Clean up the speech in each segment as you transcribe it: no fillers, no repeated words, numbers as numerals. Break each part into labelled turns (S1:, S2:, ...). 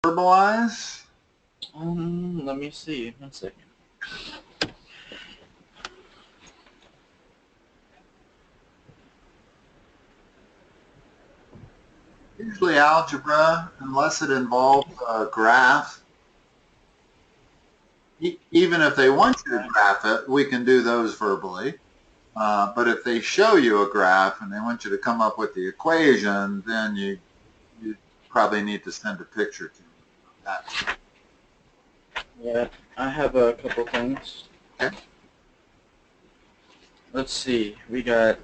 S1: verbalize?
S2: Let me see. 1 second.
S1: Usually algebra, unless it involves a graph, even if they want you to graph it, we can do those verbally. But if they show you a graph and they want you to come up with the equation, then you probably need to send a picture to them.
S2: Yeah, I have a couple things.
S1: Okay.
S2: Let's see. We got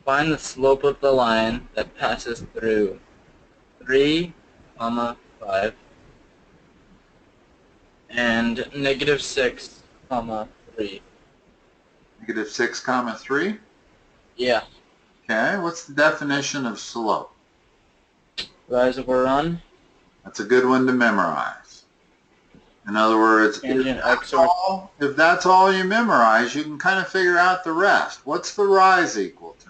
S2: find the slope of the line that passes through 3, 5 and -6, 3.
S1: -6, 3?
S2: Yeah.
S1: Okay, what's the definition of slope?
S2: Rise over run.
S1: That's a good one to memorize. In other words, if that's all you memorize, you can kind of figure out the rest. What's the rise equal to?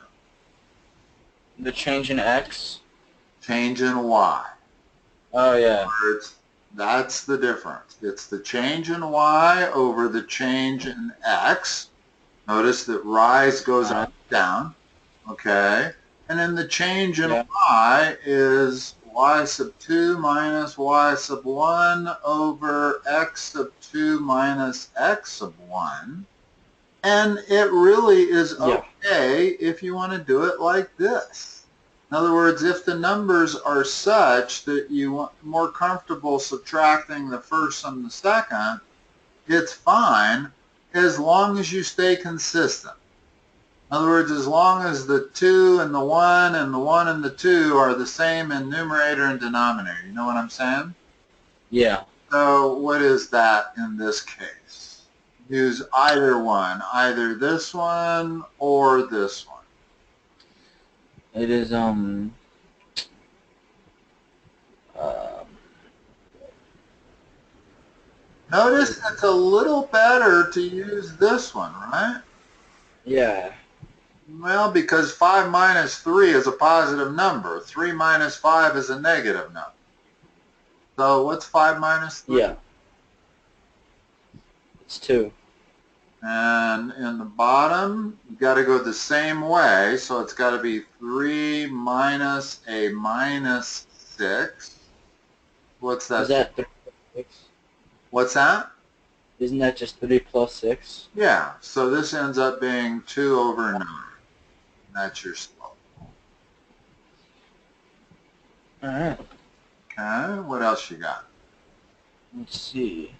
S2: The change in x.
S1: Change in y.
S2: Oh, yeah.
S1: In other words, that's the difference. It's the change in y over the change in x. Notice that rise goes up and down. Okay. And then the change in y is y sub 2 minus y sub 1 over x sub 2 minus x sub 1. And it really is okay if you want to do it like this. In other words, if the numbers are such that you want more comfortable subtracting the first from the second, it's fine as long as you stay consistent. In other words, as long as the 2 and the 1 and the 1 and the 2 are the same in numerator and denominator. You know what I'm saying?
S2: Yeah.
S1: So what is that in this case? Use either one, either this one or this one.
S2: It is,
S1: Notice it's a little better to use this one, right?
S2: Yeah.
S1: Well, because 5 minus 3 is a positive number. 3 minus 5 is a negative number. So what's 5 minus 3?
S2: Yeah. It's 2.
S1: And in the bottom, you got to go the same way. So it's got to be 3 minus a minus 6. What's that?
S2: Is that 3 plus 6?
S1: What's that?
S2: Isn't that just 3 plus 6?
S1: Yeah. So this ends up being 2 over 9. That's your slope.
S2: All right.
S1: Okay. What else you got?
S2: Let's see.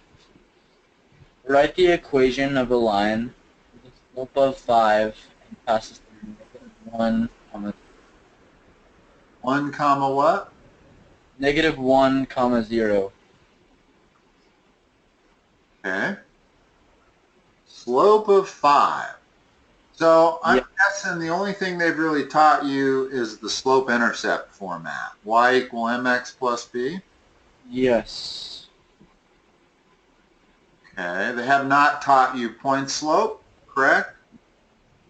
S2: Write the equation of a line with a slope of 5 and passes through -1,
S1: 1 comma what?
S2: -1, 0.
S1: Okay. Slope of 5. So I'm guessing the only thing they've really taught you is the slope-intercept format. Y equal mx plus b?
S2: Yes.
S1: Okay. They have not taught you point slope, correct?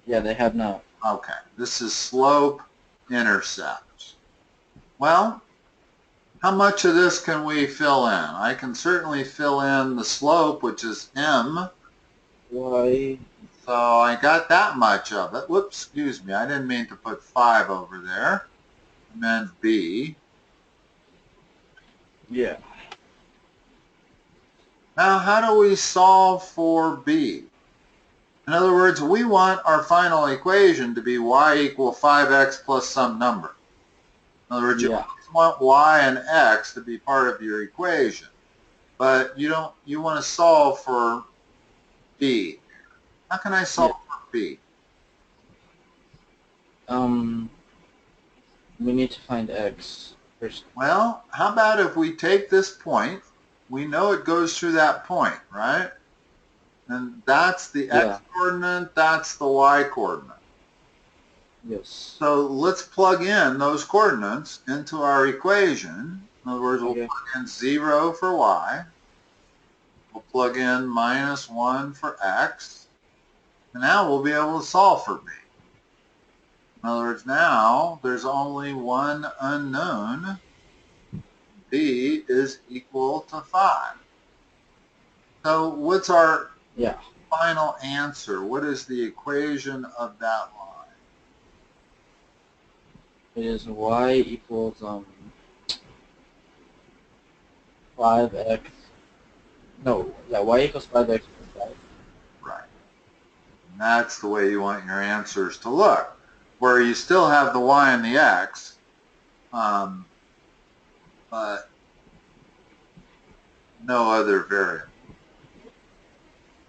S2: Yeah, they have not.
S1: Okay. This is slope-intercept. Well, how much of this can we fill in? I can certainly fill in the slope, which is m.
S2: Y.
S1: So I got that much of it. Whoops, excuse me. I didn't mean to put 5 over there. I meant b.
S2: Yeah.
S1: Now, how do we solve for b? In other words, we want our final equation to be y equal 5x plus some number. In other words, you want y and x to be part of your equation, but you want to solve for b. How can I solve for b?
S2: We need to find x first.
S1: Well, how about if we take this point, we know it goes through that point, right? And that's the x coordinate, that's the y coordinate.
S2: Yes.
S1: So let's plug in those coordinates into our equation. In other words, we'll plug in 0 for y. We'll plug in -1 for x. And now we'll be able to solve for b. In other words, now there's only one unknown. b is equal to 5. So what's our final answer? What is the equation of that line?
S2: It is y equals 5x. No, yeah, y equals 5x plus 5.
S1: Right. And that's the way you want your answers to look, where you still have the y and the x, but no other variable.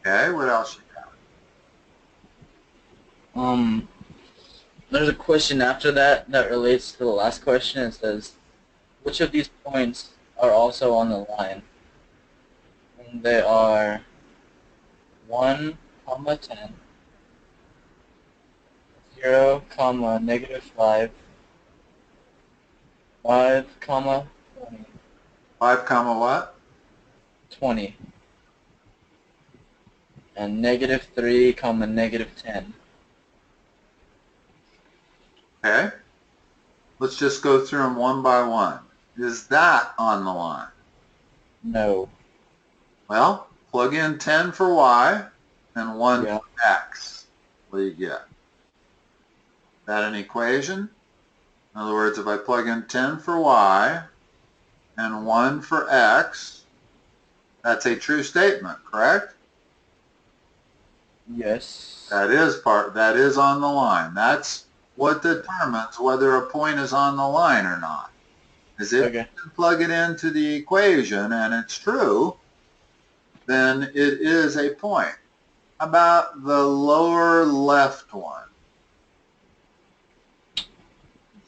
S1: Okay, what else you got?
S2: There's a question after that relates to the last question. It says, which of these points are also on the line? And they are 1, 10, 0, -5, 5, 20,
S1: 5 comma what?
S2: 20, and -3, -10.
S1: Okay, let's just go through them one by one. Is that on the line?
S2: No.
S1: Well, plug in 10 for y and 1 for x. What do you get? Is that an equation? In other words, if I plug in 10 for y and 1 for x, that's a true statement, correct?
S2: Yes.
S1: That is on the line. That's what determines whether a point is on the line or not. Is if you plug it into the equation and it's true, then it is a point. How about the lower left one?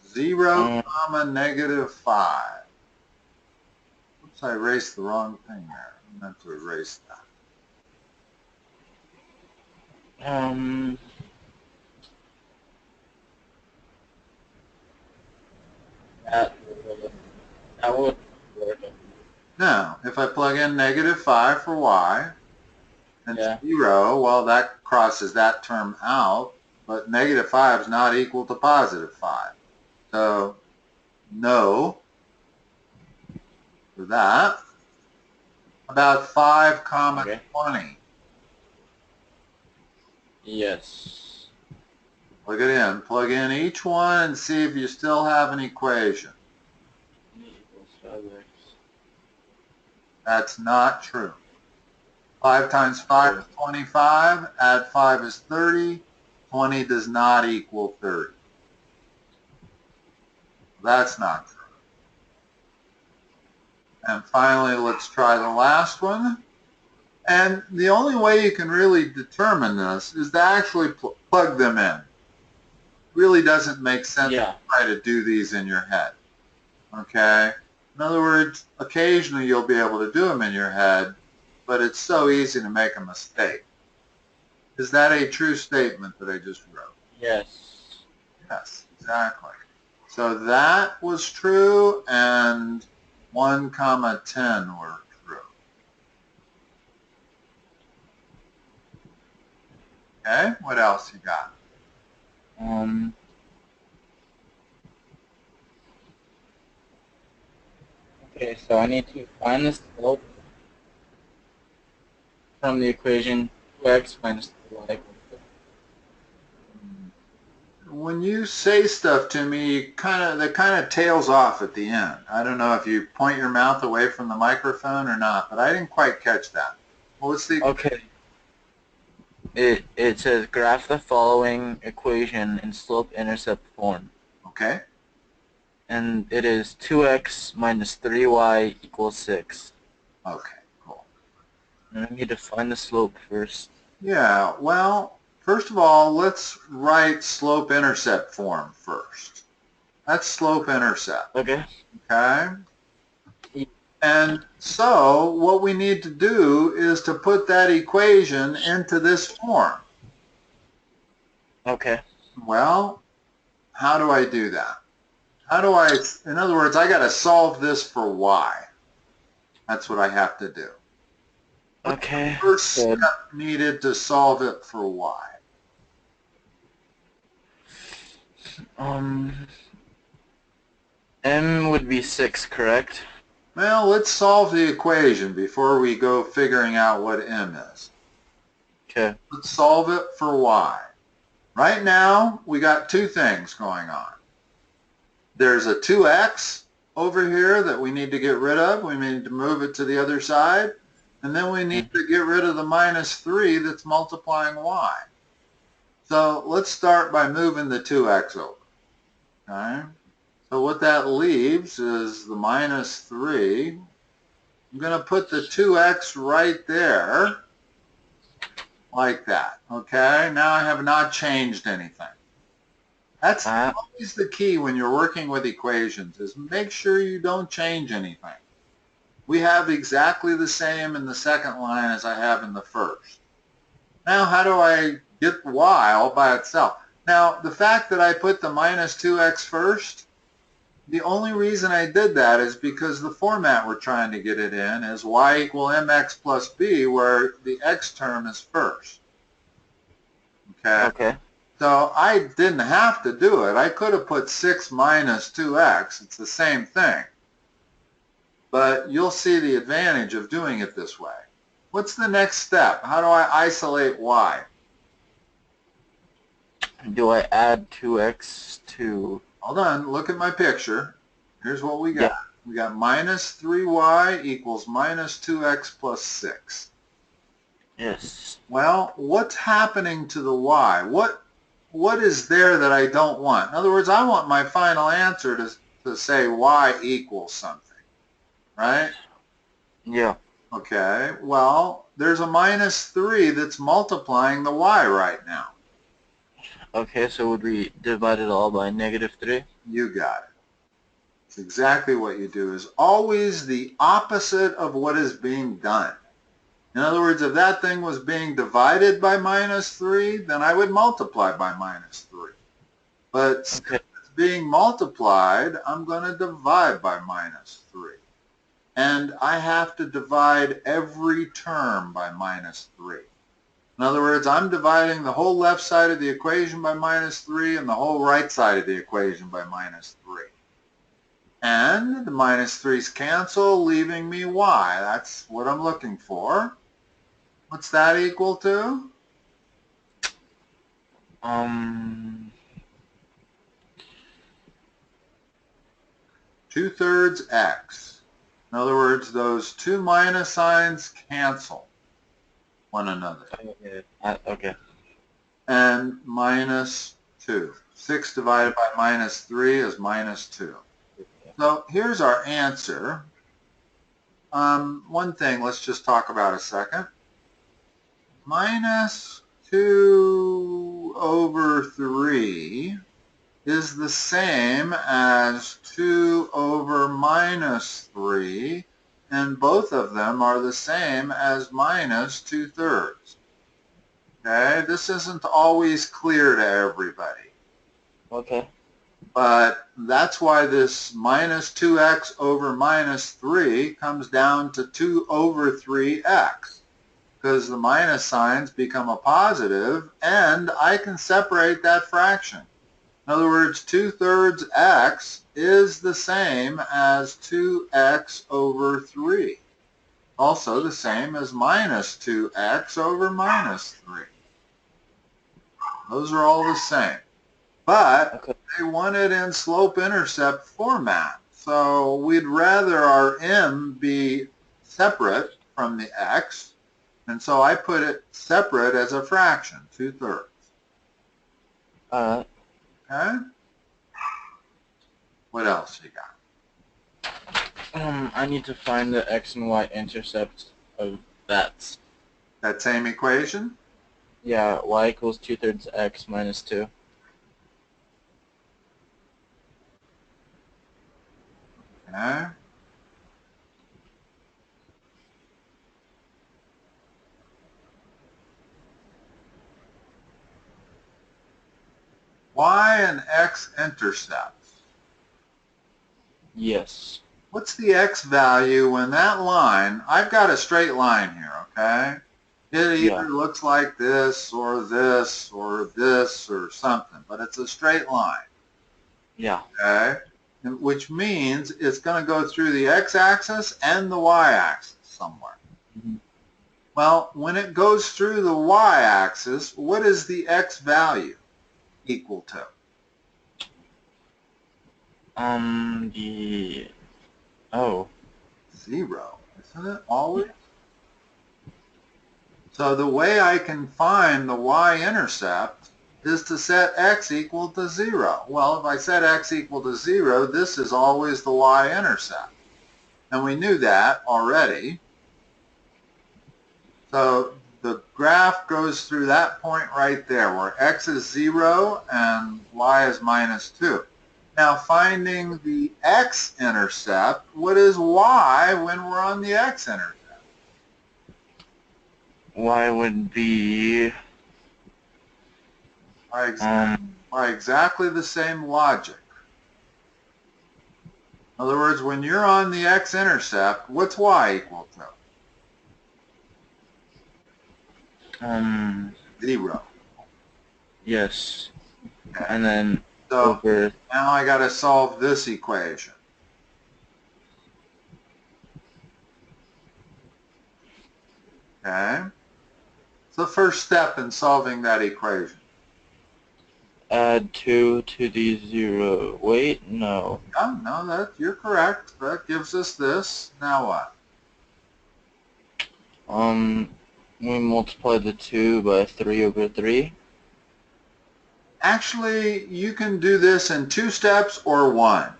S1: 0, -5. Oops, I erased the wrong thing there. I meant to erase that.
S2: That would work.
S1: Now, if I plug in -5 for y and 0, well, that crosses that term out, but -5 is not equal to +5. So, no for that. About 5, 20.
S2: Yes.
S1: Plug it in. Plug in each one and see if you still have an equation. That's not true. 5 times 5 is 25. Add 5 is 30. 20 does not equal 30. That's not true. And finally, let's try the last one. And the only way you can really determine this is to actually plug them in. It really doesn't make sense to try to do these in your head. Okay? In other words, occasionally you'll be able to do them in your head, but it's so easy to make a mistake. Is that a true statement that I just wrote?
S2: Yes.
S1: Yes, exactly. So that was true, and 1, 10 were true. Okay, what else you got?
S2: Okay, so I need to find the slope from the equation 2x minus 3y.
S1: When you say stuff to me, that kind of tails off at the end. I don't know if you point your mouth away from the microphone or not, but I didn't quite catch that. What's the...
S2: Okay. It says graph the following equation in slope-intercept form.
S1: Okay.
S2: And it is 2x minus 3y equals 6.
S1: Okay, cool.
S2: And I need to find the slope first.
S1: Yeah, well, first of all, let's write slope-intercept form first. That's slope-intercept.
S2: Okay.
S1: Okay? And so what we need to do is to put that equation into this form.
S2: Okay.
S1: Well, how do I do that? In other words, I got to solve this for y. That's what I have to do.
S2: Okay.
S1: First step needed to solve it for y.
S2: M would be 6, correct?
S1: Well, let's solve the equation before we go figuring out what m is.
S2: Okay.
S1: Let's solve it for y. Right now, we got two things going on. There's a 2x over here that we need to get rid of. We need to move it to the other side. And then we need to get rid of the minus 3 that's multiplying y. So let's start by moving the 2x over. Okay? So what that leaves is the minus 3. I'm going to put the 2x right there, like that. Okay? Now I have not changed anything. That's always the key when you're working with equations, is make sure you don't change anything. We have exactly the same in the second line as I have in the first. Now how do I get y all by itself? Now the fact that I put the minus 2x first, the only reason I did that is because the format we're trying to get it in is y equal mx plus b, where the x term is first. Okay? So I didn't have to do it. I could have put 6 minus 2x. It's the same thing. But you'll see the advantage of doing it this way. What's the next step? How do I isolate y?
S2: Do I add 2x to...
S1: Hold on, look at my picture. Here's what we got. Yeah. We got minus 3y equals minus 2x plus 6.
S2: Yes.
S1: Well, what's happening to the y? What is there that I don't want? In other words, I want my final answer to say y equals something, right?
S2: Yeah.
S1: Okay, well, there's a minus 3 that's multiplying the y right now.
S2: Okay, so would we divide it all by negative 3?
S1: You got it. It's exactly what you do. Is always the opposite of what is being done. In other words, if that thing was being divided by minus 3, then I would multiply by minus 3. But since it's being multiplied, I'm going to divide by minus 3. And I have to divide every term by minus 3. In other words, I'm dividing the whole left side of the equation by minus 3 and the whole right side of the equation by minus 3. And the minus 3's cancel, leaving me y. That's what I'm looking for. What's that equal to? 2/3 x. In other words, those two minus signs cancel one another.
S2: Okay.
S1: And minus 2. 6 divided by minus 3 is minus 2. So here's our answer. One thing, let's just talk about a second. Minus 2 over 3 is the same as 2 over minus 3, and both of them are the same as minus 2/3. Okay, this isn't always clear to everybody.
S2: Okay.
S1: But that's why this minus 2x over minus 3 comes down to 2 over 3x. Because the minus signs become a positive, and I can separate that fraction. In other words, 2/3 x is the same as 2x over 3. Also the same as minus 2x over minus 3. Those are all the same. But they want it in slope-intercept format. So we'd rather our m be separate from the x. And so I put it separate as a fraction, 2/3. Okay? What else you got?
S2: I need to find the x and y intercepts of that.
S1: That same equation?
S2: Yeah, y equals 2/3 x minus 2.
S1: Okay. Y and X-intercepts.
S2: Yes.
S1: What's the X value when that line, I've got a straight line here, okay? It either looks like this or this or this or something, but it's a straight line.
S2: Yeah.
S1: Okay? which means it's going to go through the x-axis and the y-axis somewhere.
S2: Mhm.
S1: Well, when it goes through the y-axis, what is the x value equal to?
S2: Oh.
S1: 0, isn't it always? So the way I can find the y-intercept is to set x equal to 0. Well, if I set x equal to 0, this is always the y-intercept. And we knew that already. So the graph goes through that point right there where x is 0 and y is -2. Now finding the x-intercept, what is y when we're on the x-intercept?
S2: Y would be
S1: By exactly the same logic. In other words, when you're on the x-intercept, what's y equal to? 0.
S2: yes.
S1: Okay.
S2: And then
S1: So
S2: over
S1: now I got to solve this equation. Okay. It's the first step in solving that equation.
S2: add 2 to the 0. Wait, no.
S1: Oh, no, you're correct. That gives us this. Now what?
S2: We multiply the 2 by 3 over 3.
S1: Actually, you can do this in 2 steps or 1.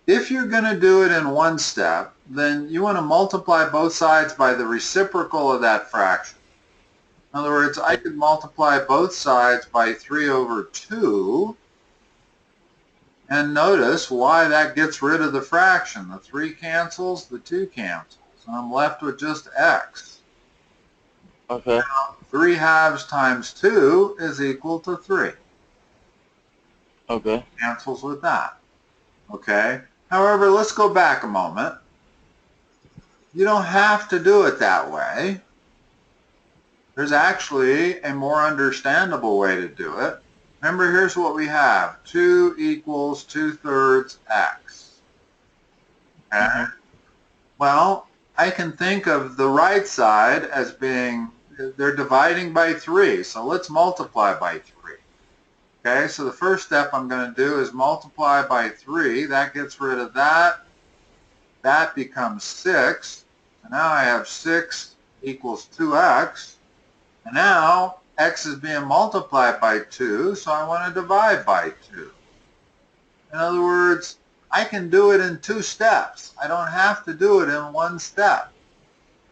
S1: If you're going to do it in 1 step, then you want to multiply both sides by the reciprocal of that fraction. In other words, I could multiply both sides by 3 over 2, and notice why that gets rid of the fraction. The 3 cancels, the 2 cancels, and I'm left with just x.
S2: Okay.
S1: Now, 3 halves times 2 is equal to 3.
S2: Okay.
S1: Cancels with that. Okay? However, let's go back a moment. You don't have to do it that way. There's actually a more understandable way to do it. Remember, here's what we have. 2 equals 2/3 x. Okay? Well, I can think of the right side as being, they're dividing by 3, so let's multiply by 3. Okay, so the first step I'm going to do is multiply by 3. That gets rid of that. That becomes 6. So now I have 6 equals 2x. And now x is being multiplied by 2, so I want to divide by 2. In other words, I can do it in 2 steps. I don't have to do it in 1 step.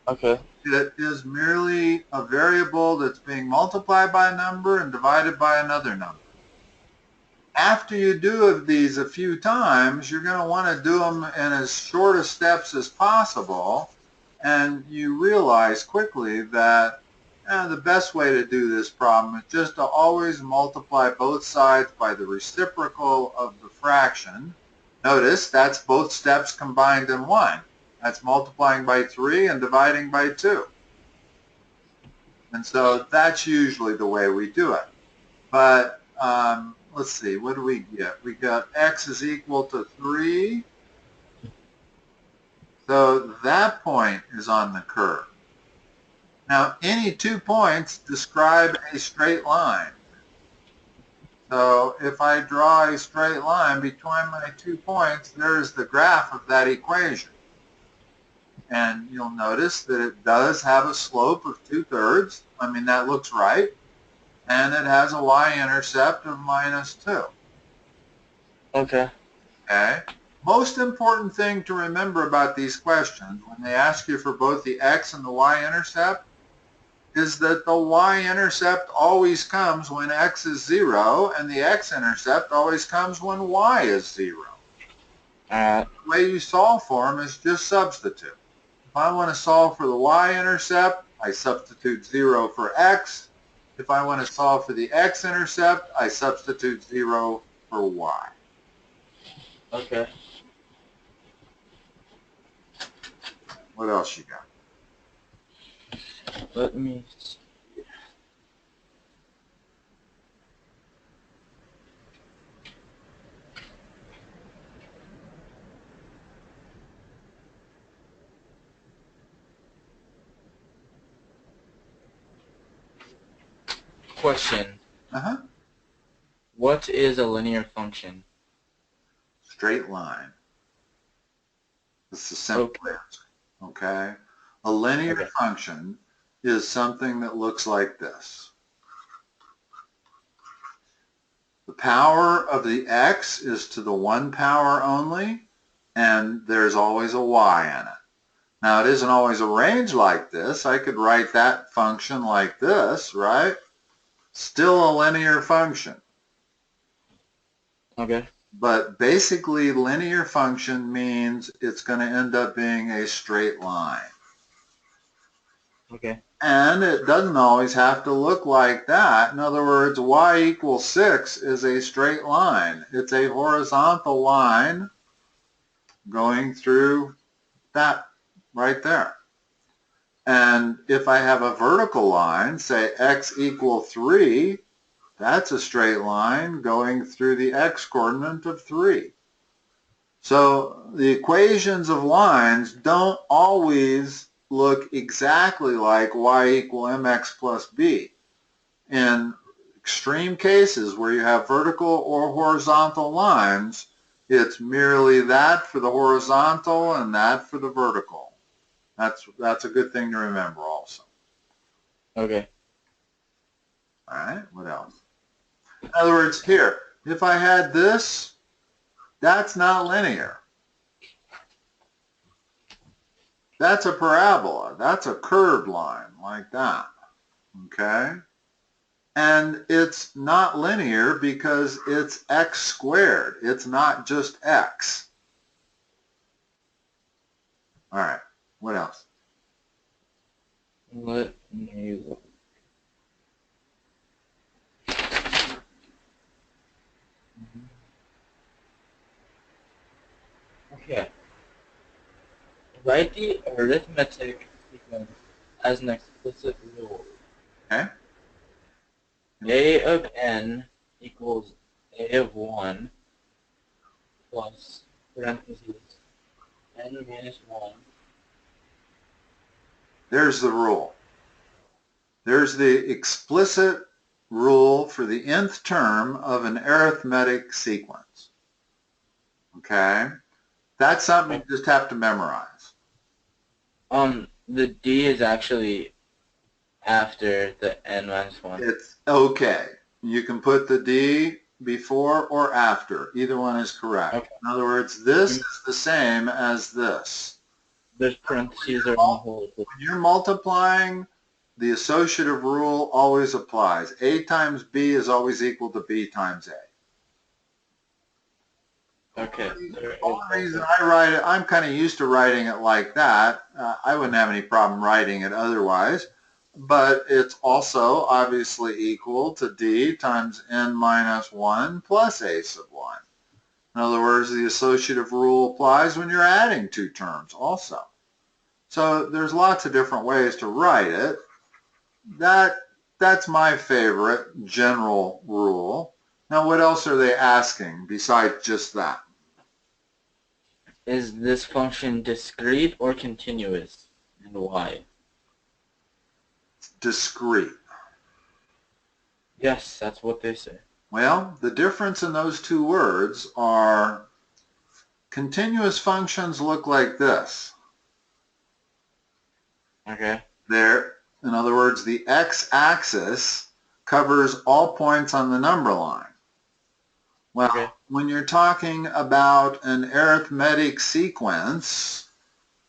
S2: Okay.
S1: It is merely a variable that's being multiplied by a number and divided by another number. After you do these a few times, you're going to want to do them in as short of steps as possible, and you realize quickly that the best way to do this problem is just to always multiply both sides by the reciprocal of the fraction. Notice that's both steps combined in 1. That's multiplying by 3 and dividing by 2. And so that's usually the way we do it. But let's see, what do we get? We got x is equal to 3. So that point is on the curve. Now, any 2 points describe a straight line. So if I draw a straight line between my 2 points, there's the graph of that equation. And you'll notice that it does have a slope of 2/3. I mean, that looks right. And it has a y-intercept of -2.
S2: Okay.
S1: Okay? Most important thing to remember about these questions when they ask you for both the x and the y-intercept is that the y-intercept always comes when x is 0 and the x-intercept always comes when y is 0. The way you solve for them is just substitute. If I want to solve for the y-intercept, I substitute 0 for x. If I want to solve for the x-intercept, I substitute 0 for y.
S2: Okay.
S1: What else you got?
S2: Let me see. Question.
S1: Uh-huh.
S2: What is a linear function?
S1: Straight line. This is a simple answer. Okay? A linear function is something that looks like this. The power of the x is to the 1 power only, and there's always a y in it. Now, it isn't always arranged like this. I could write that function like this, right? Still a linear function.
S2: Okay.
S1: But basically, linear function means it's going to end up being a straight line.
S2: Okay.
S1: And it doesn't always have to look like that. In other words, y equals 6 is a straight line. It's a horizontal line going through that right there. And if I have a vertical line, say x equals 3, that's a straight line going through the x-coordinate of 3. So the equations of lines don't always look exactly like y equal mx plus b. In extreme cases where you have vertical or horizontal lines, it's merely that for the horizontal and that for the vertical. That's a good thing to remember also.
S2: Okay.
S1: All right, what else? In other words, here, if I had this, that's not linear. That's a parabola. That's a curved line like that. Okay? And it's not linear because it's x squared. It's not just x. All right, what else?
S2: Let me look. Okay. Write the arithmetic sequence as an explicit rule.
S1: Okay.
S2: A of n equals a of 1 plus parentheses n minus 1.
S1: There's the rule. There's the explicit rule for the nth term of an arithmetic sequence. Okay? That's something you just have to memorize.
S2: The d is actually after the n minus 1.
S1: It's okay. You can put the d before or after. Either one is correct.
S2: Okay.
S1: In other words, this is the same as this.
S2: There's parentheses around the whole.
S1: When you're multiplying, the associative rule always applies. A times b is always equal to b times a.
S2: Okay.
S1: The only reason I write it, I'm kind of used to writing it like that. I wouldn't have any problem writing it otherwise. But it's also obviously equal to d times n minus 1 plus a sub 1. In other words, the associative rule applies when you're adding two terms also. So there's lots of different ways to write it. That's my favorite general rule. Now, what else are they asking besides just that?
S2: Is this function discrete or continuous, and why?
S1: Discrete.
S2: Yes, that's what they say.
S1: Well, the difference in those two words are continuous functions look like this.
S2: Okay.
S1: In other words, the x-axis covers all points on the number line. Well,
S2: Okay.
S1: When you're talking about an arithmetic sequence,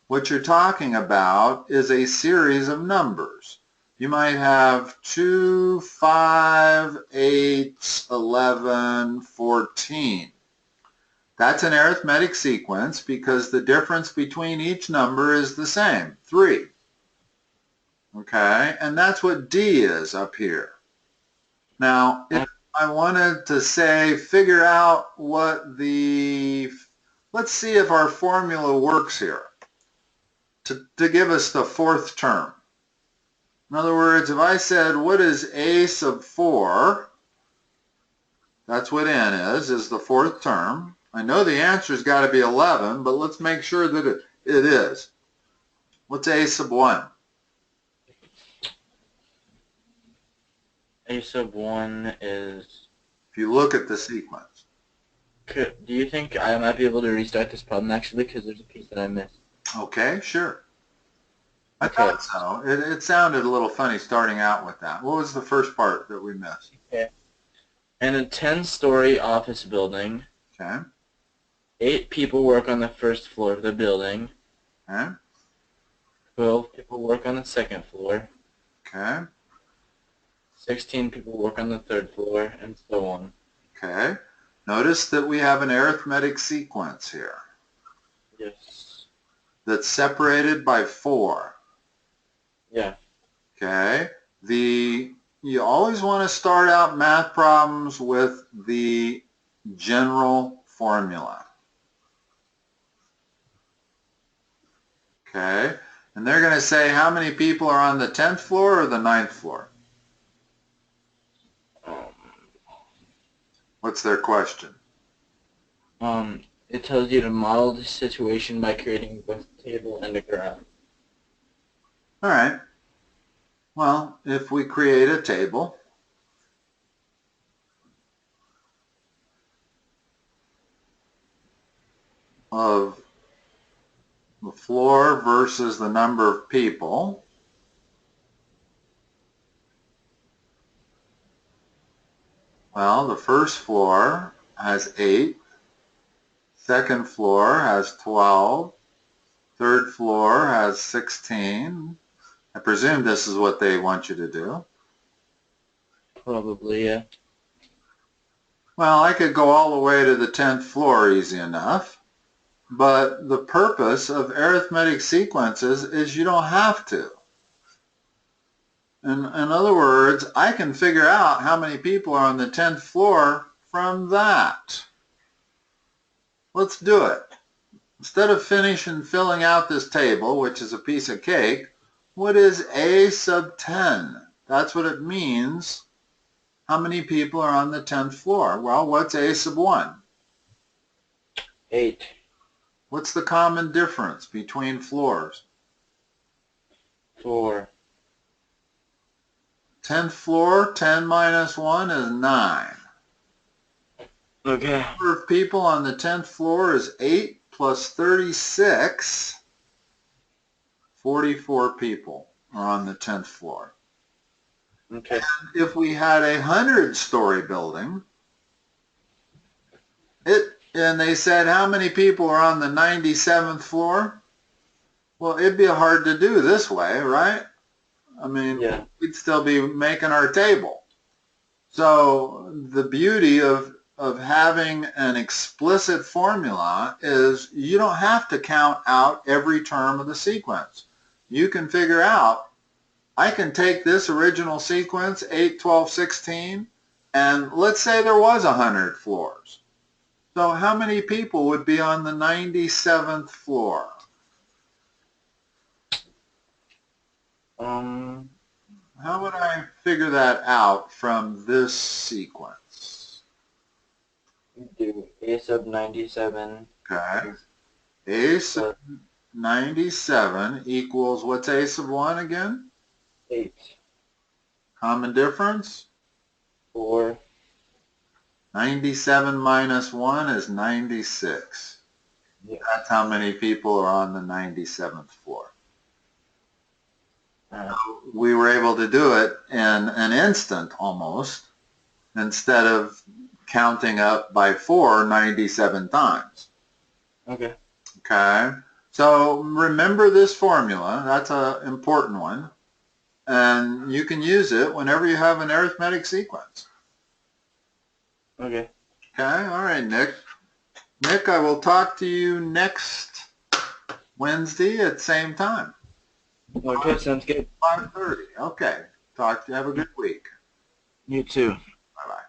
S1: what you're talking about is a series of numbers. You might have 2, 5, 8, 11, 14. That's an arithmetic sequence because the difference between each number is the same, 3. Okay, and that's what D is up here. Now, if I wanted to say, figure out what let's see if our formula works here to give us the fourth term. In other words, if I said, what is a sub 4, that's what n is the fourth term. I know the answer's got to be 11, but let's make sure that it is. What's a sub 1?
S2: A sub 1 is...
S1: If you look at the sequence.
S2: Do you think I might be able to restart this problem actually, because there's a piece that I missed?
S1: Okay, sure. I
S2: Okay.
S1: thought so. It sounded a little funny starting out with that. What was the first part that we missed?
S2: Okay. In a 10-story office building,
S1: Okay.
S2: 8 people work on the first floor of the building.
S1: Okay.
S2: 12 people work on the second floor.
S1: Okay.
S2: 16 people work on the third floor, and so on.
S1: Okay. Notice that we have an arithmetic sequence here.
S2: Yes.
S1: That's separated by 4.
S2: Yeah.
S1: Okay. You always want to start out math problems with the general formula. Okay. And they're going to say how many people are on the 10th floor or the 9th floor? What's their question?
S2: It tells you to model the situation by creating both a table and a graph.
S1: All right. Well, if we create a table, of the floor versus the number of people, well, the first floor has 8, second floor has 12, third floor has 16. I presume this is what they want you to do.
S2: Probably, yeah.
S1: Well, I could go all the way to the 10th floor easy enough, but the purpose of arithmetic sequences is you don't have to. In other words, I can figure out how many people are on the 10th floor from that. Let's do it. Instead of finishing filling out this table, which is a piece of cake, what is A sub 10? That's what it means. How many people are on the 10th floor? Well, what's A sub 1?
S2: 8.
S1: What's the common difference between floors?
S2: 4.
S1: 10th floor, 10 minus 1 is 9.
S2: Okay.
S1: The number of people on the 10th floor is 8 plus 36. 44 people are on the 10th floor.
S2: Okay.
S1: And if we had a 100-story building, and they said how many people are on the 97th floor, well, it'd be hard to do this way, right? I mean,
S2: yeah.
S1: We'd still be making our table. So the beauty of having an explicit formula is you don't have to count out every term of the sequence. You can figure out, I can take this original sequence, 8, 12, 16, and let's say there was 100 floors. So how many people would be on the 97th floor? How would I figure that out from this sequence?
S2: Do A sub 97.
S1: Okay. A sub 97 equals, what's A sub 1 again?
S2: 8.
S1: Common difference?
S2: 4.
S1: 97 minus 1 is 96.
S2: Yeah.
S1: That's how many people are on the 97th floor. We were able to do it in an instant almost, instead of counting up by 4 97 times.
S2: Okay.
S1: Okay, so remember this formula. That's an important one, and you can use it whenever you have an arithmetic sequence.
S2: Okay.
S1: Okay, all right, Nick. Nick, I will talk to you next Wednesday at the same time.
S2: Okay, sounds good.
S1: 5:30. Okay. Talk to you. Have a good week.
S2: You too.